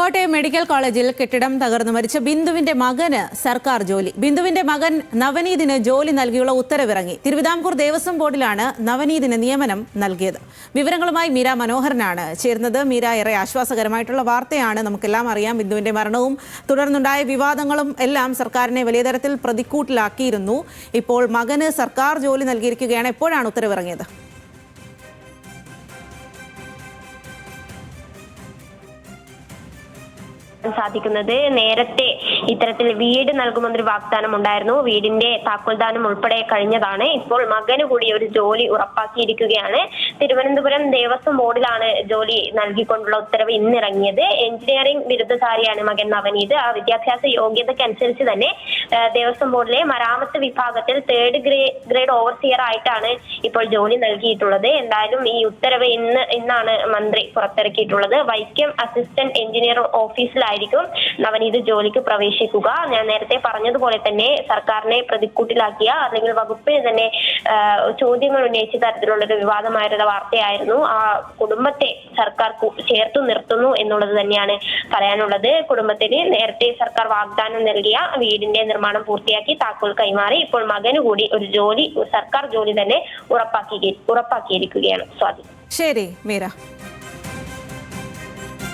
Kottayam medical കോളേജിൽ കെട്ടിടം തകർന്നു മരിച്ച ബിന്ദുവിന്റെ മകന് സർക്കാർ ജോലി. ബിന്ദുവിന്റെ മകൻ നവനീതിന് ജോലി നൽകിയുള്ള ഉത്തരവിറങ്ങി. തിരുവിതാംകൂർ ദേവസ്വം ബോർഡിലാണ് നവനീതിന് നിയമനം നൽകിയത്. വിവരങ്ങളുമായി മീര മനോഹരനാണ് ചേരുന്നത്. മീര, ഏറെ ആശ്വാസകരമായിട്ടുള്ള വാർത്തയാണ്. നമുക്കെല്ലാം അറിയാം, ബിന്ദുവിന്റെ മരണവും തുടർന്നുണ്ടായ വിവാദങ്ങളും എല്ലാം സർക്കാരിനെ വലിയ തരത്തിൽ പ്രതിക്കൂട്ടിലാക്കിയിരുന്നു. ഇപ്പോൾ മകന് സർക്കാർ ജോലി നൽകിയിരിക്കുകയാണ്. എപ്പോഴാണ് ഉത്തരവിറങ്ങിയത്? സാധിക്കുന്നത് നേരത്തെ ഇത്തരത്തിൽ വീട് നൽകുമെന്നൊരു വാഗ്ദാനം ഉണ്ടായിരുന്നു. വീടിന്റെ താക്കോൽദാനം ഉൾപ്പെടെ കഴിഞ്ഞതാണ്. ഇപ്പോൾ മകന് കൂടി ഒരു ജോലി ഉറപ്പാക്കിയിരിക്കുകയാണ്. തിരുവനന്തപുരം ദേവസ്വം ബോർഡിലാണ് ജോലി നൽകിക്കൊണ്ടുള്ള ഉത്തരവ് ഇന്നിറങ്ങിയത്. എഞ്ചിനീയറിംഗ് ബിരുദധാരിയാണ് മകൻ നവനീത്. ആ വിദ്യാഭ്യാസ യോഗ്യതയ്ക്കനുസരിച്ച് തന്നെ ദേവസ്വം ബോർഡിലെ മരാമത്ത് വിഭാഗത്തിൽ 3rd ഗ്രേഡ് ഓവർസിയർ ആയിട്ടാണ് ഇപ്പോൾ ജോലി നൽകിയിട്ടുള്ളത്. എന്തായാലും ഈ ഉത്തരവ് ഇന്നാണ് മന്ത്രി പുറത്തിറക്കിയിട്ടുള്ളത്. വൈക്കം അസിസ്റ്റന്റ് എഞ്ചിനീയർ ഓഫീസിലായിരിക്കും നവനീത് ജോലിക്ക് പ്രവേശിക്കുക. ഞാൻ നേരത്തെ പറഞ്ഞതുപോലെ തന്നെ സർക്കാരിനെ പ്രതിക്കൂട്ടിലാക്കിയ അല്ലെങ്കിൽ വകുപ്പിന് തന്നെ ചോദ്യങ്ങൾ ഉന്നയിച്ച തരത്തിലുള്ളൊരു വിവാദമായിട്ടുള്ള വാർത്തയായിരുന്നു. ആ കുടുംബത്തെ സർക്കാർ ചേർത്തു നിർത്തുന്നു എന്നുള്ളത് തന്നെയാണ് പറയാനുള്ളത്. കുടുംബത്തിന് നേരത്തെ സർക്കാർ വാഗ്ദാനം നൽകിയ വീടിന്റെ നിർമ്മാണം പൂർത്തിയാക്കി താക്കോൽ കൈമാറി. ഇപ്പോൾ മകന് കൂടി ഒരു ജോലി, സർക്കാർ ജോലി തന്നെ ഉറപ്പാക്കിയിരിക്കുകയാണ്. സ്വാതി. ശരി മീര.